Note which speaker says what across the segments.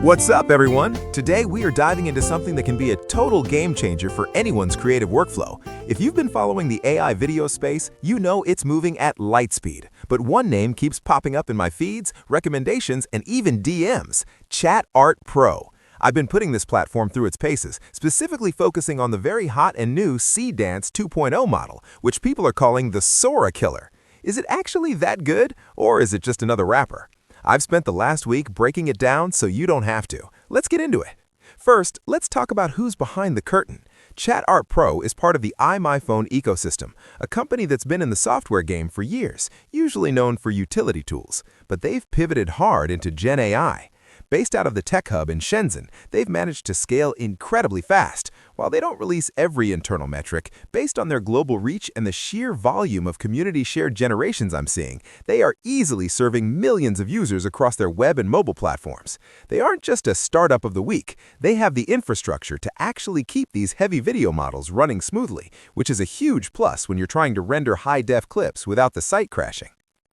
Speaker 1: What's up, everyone? Today we are diving into something that can be a total game changer for anyone's creative workflow. If you've been following the AI video space, you know it's moving at light speed. But one name keeps popping up in my feeds, recommendations, and even DMs: ChatArtPro. I've been putting this platform through its paces, specifically focusing on the very hot and new Seedance 2.0 model, which people are calling the Sora killer. Is it actually that good, or is it just another wrapper? I've spent the last week breaking it down so you don't have to. Let's get into it. First, let's talk about who's behind the curtain. ChatArtPro is part of the iMyFone ecosystem, a company that's been in the software game for years, usually known for utility tools. But they've pivoted hard into Gen AI. Based out of the tech hub in Shenzhen, they've managed to scale incredibly fast. While they don't release every internal metric, based on their global reach and the sheer volume of community-shared generations I'm seeing, they are easily serving millions of users across their web and mobile platforms. They aren't just a startup of the week, they have the infrastructure to actually keep these heavy video models running smoothly, which is a huge plus when you're trying to render high-def clips without the site crashing.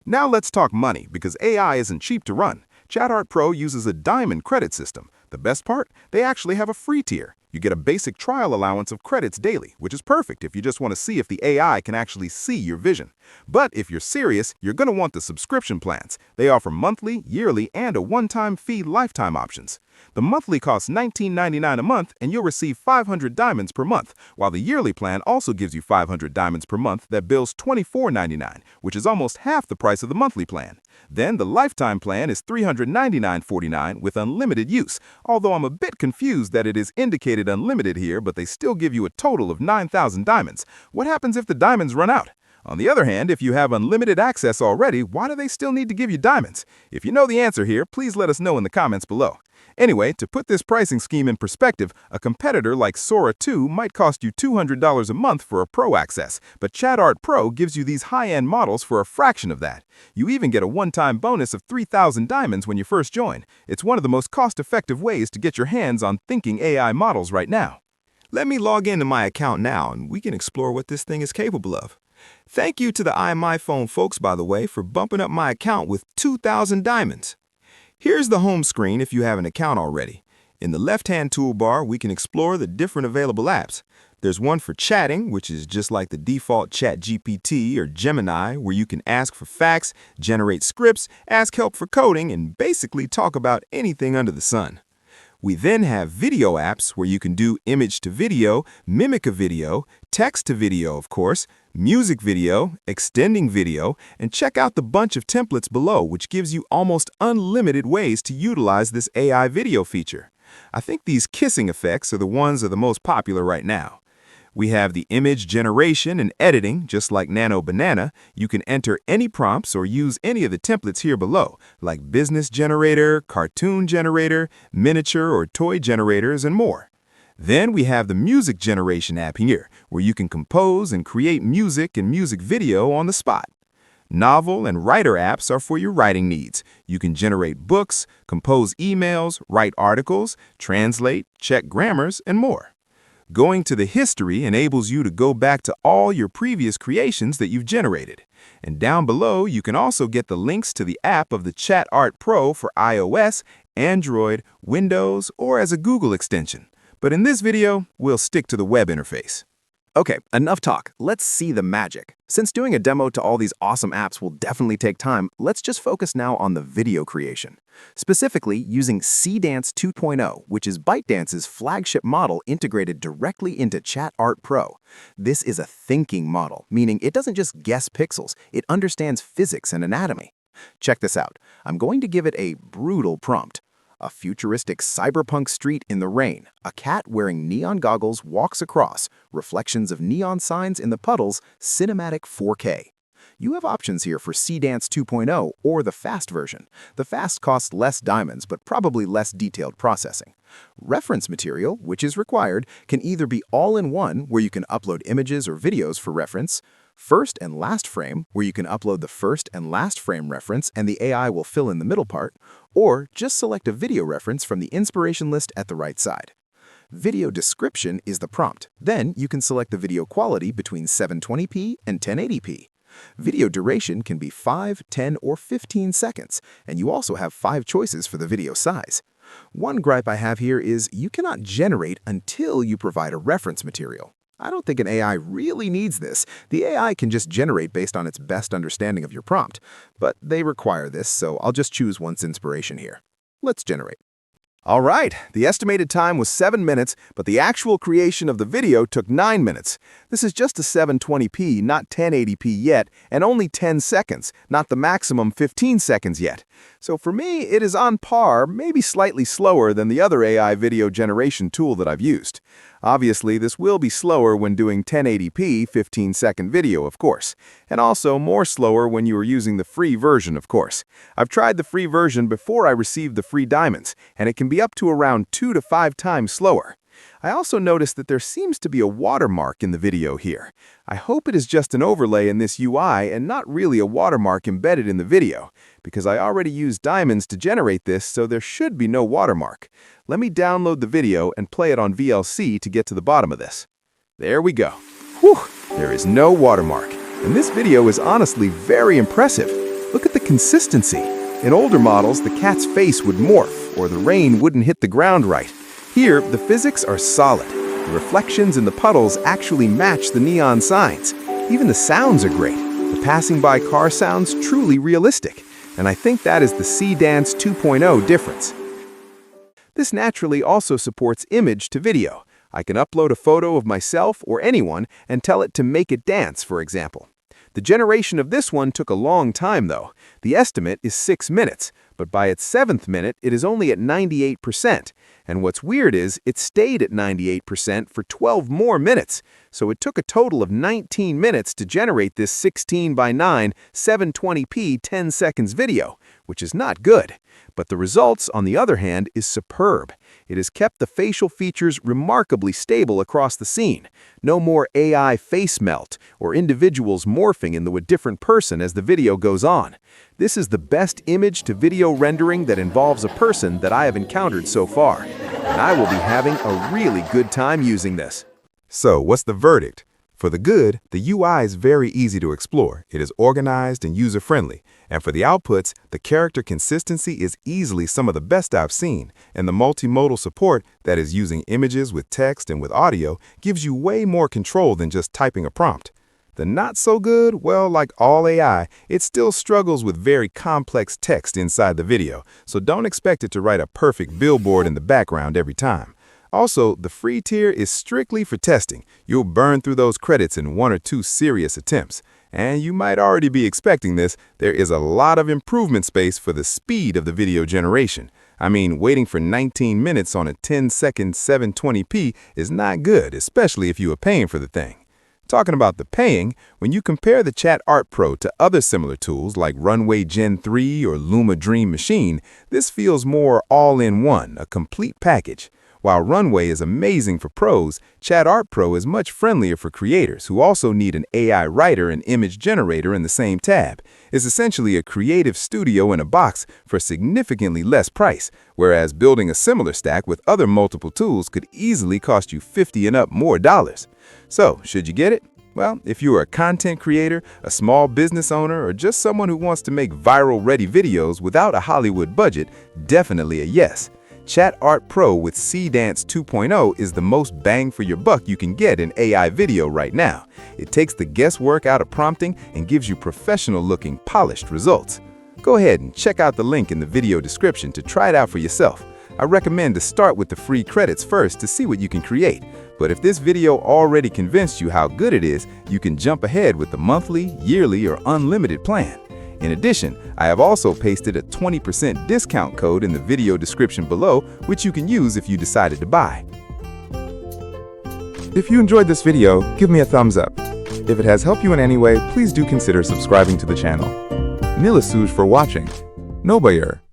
Speaker 2: Now let's talk money, because AI isn't cheap to run. ChatArtPro uses a diamond credit system. The best part? They actually have a free tier. You get a basic trial allowance of credits daily, which is perfect if you just want to see if the AI can actually see your vision. But if you're serious, you're going to want the subscription plans. They offer monthly, yearly, and a one-time fee lifetime options. The monthly costs $19.99 a month, and you'll receive 500 diamonds per month, while the yearly plan also gives you 500 diamonds per month that bills $24.99, which is almost half the price of the monthly plan. Then the lifetime plan is $399.49 with unlimited use, although I'm a bit confused that it is indicated unlimited here, but they still give you a total of 9,000 diamonds. What happens if the diamonds run out? On the other hand, if you have unlimited access already, why do they still need to give you diamonds? If you know the answer here, please let us know in the comments below. Anyway, to put this pricing scheme in perspective, a competitor like Sora 2 might cost you $200 a month for a Pro access, but ChatArtPro gives you these high-end models for a fraction of that. You even get a one-time bonus of 3,000 diamonds when you first join. It's one of the most cost-effective ways to get your hands on thinking AI models right now.
Speaker 1: Let me log into my account now and we can explore what this thing is capable of. Thank you to the iMyFone folks, by the way, for bumping up my account with 2,000 diamonds. Here's the home screen if you have an account already. In the left-hand toolbar, we can explore the different available apps. There's one for chatting, which is just like the default ChatGPT or Gemini, where you can ask for facts, generate scripts, ask help for coding, and basically talk about anything under the sun. We then have video apps where you can do image to video, mimic a video, text to video, of course, music video, extending video, and check out the bunch of templates below, which gives you almost unlimited ways to utilize this AI video feature. I think these kissing effects are the ones that are the most popular right now. We have the image generation and editing, just like Nano Banana. You can enter any prompts or use any of the templates here below, like business generator, cartoon generator, miniature or toy generators, and more. Then we have the music generation app here, where you can compose and create music and music video on the spot. Novel and writer apps are for your writing needs. You can generate books, compose emails, write articles, translate, check grammars, and more. Going to the history enables you to go back to all your previous creations that you've generated. And down below, you can also get the links to the app of the ChatArtPro for iOS, Android, Windows, or as a Google extension. But in this video, we'll stick to the web interface.
Speaker 3: Okay, enough talk. Let's see the magic. Since doing a demo to all these awesome apps will definitely take time, let's just focus now on the video creation. Specifically, using Seedance 2.0, which is ByteDance's flagship model integrated directly into ChatArtPro. This is a thinking model, meaning it doesn't just guess pixels, it understands physics and anatomy. Check this out. I'm going to give it a brutal prompt. A futuristic cyberpunk street in the rain. A cat wearing neon goggles walks across. Reflections of neon signs in the puddles. Cinematic 4K. You have options here for Seedance 2.0 or the fast version. The fast costs less diamonds, but probably less detailed processing. Reference material, which is required, can either be all-in-one, where you can upload images or videos for reference, first and last frame, where you can upload the first and last frame reference and the AI will fill in the middle part, or just select a video reference from the inspiration list at the right side. Video description is the prompt. Then you can select the video quality between 720p and 1080p. Video duration can be 5, 10, or 15 seconds, and you also have 5 choices for the video size. One gripe I have here is you cannot generate until you provide a reference material. I don't think an AI really needs this. The AI can just generate based on its best understanding of your prompt. But they require this, so I'll just choose one's inspiration here. Let's generate. All right, the estimated time was 7 minutes, but the actual creation of the video took 9 minutes. This is just a 720p, not 1080p yet, and only 10 seconds, not the maximum 15 seconds yet. So for me, it is on par, maybe slightly slower than the other AI video generation tool that I've used. Obviously, this will be slower when doing 1080p 15-second video, of course, and also more slower when you are using the free version, of course. I've tried the free version before I received the free diamonds, and it can be up to around 2 to 5 times slower. I also noticed that there seems to be a watermark in the video here. I hope it is just an overlay in this UI and not really a watermark embedded in the video, because I already used diamonds to generate this, so there should be no watermark. Let me download the video and play it on VLC to get to the bottom of this. There we go. Whew, there is no watermark. And this video is honestly very impressive. Look at the consistency. In older models, the cat's face would morph, or the rain wouldn't hit the ground right. Here, the physics are solid. The reflections in the puddles actually match the neon signs. Even the sounds are great. The passing by car sounds truly realistic. And I think that is the Seedance 2.0 difference. This naturally also supports image to video. I can upload a photo of myself or anyone and tell it to make it dance, for example. The generation of this one took a long time, though. The estimate is 6 minutes, but by its 7th minute, it is only at 98%. And what's weird is, it stayed at 98% for 12 more minutes. So it took a total of 19 minutes to generate this 16:9, 720p 10 seconds video, which is not good. But the results, on the other hand, is superb. It has kept the facial features remarkably stable across the scene. No more AI face melt or individuals morphing into a different person as the video goes on. This is the best image-to-video rendering that involves a person that I have encountered so far. And I will be having a really good time using this.
Speaker 1: So, what's the verdict? For the good, the UI is very easy to explore. It is organized and user-friendly. And for the outputs, the character consistency is easily some of the best I've seen. And the multimodal support, that is using images with text and with audio, gives you way more control than just typing a prompt. The not so good, well, like all AI, it still struggles with very complex text inside the video, so don't expect it to write a perfect billboard in the background every time. Also, the free tier is strictly for testing. You'll burn through those credits in 1 or 2 serious attempts. And you might already be expecting this, there is a lot of improvement space for the speed of the video generation. I mean, waiting for 19 minutes on a 10-second 720p is not good, especially if you are paying for the thing. Talking about the paying, when you compare the ChatArtPro to other similar tools like Runway Gen 3 or Luma Dream Machine, this feels more all-in-one, a complete package. While Runway is amazing for pros, ChatArtPro is much friendlier for creators who also need an AI writer and image generator in the same tab. It's essentially a creative studio in a box for significantly less price, whereas building a similar stack with other multiple tools could easily cost you $50 and up more dollars. So, should you get it? Well, if you are a content creator, a small business owner, or just someone who wants to make viral-ready videos without a Hollywood budget, definitely a yes. ChatArtPro with Seedance 2.0 is the most bang for your buck you can get in AI video right now. It takes the guesswork out of prompting and gives you professional-looking, polished results. Go ahead and check out the link in the video description to try it out for yourself. I recommend to start with the free credits first to see what you can create. But if this video already convinced you how good it is, you can jump ahead with the monthly, yearly, or unlimited plan. In addition, I have also pasted a 20% discount code in the video description below, which you can use if you decided to buy.
Speaker 4: If you enjoyed this video, give me a thumbs up. If it has helped you in any way, please do consider subscribing to the channel. Nila Suj for watching. Nobayer.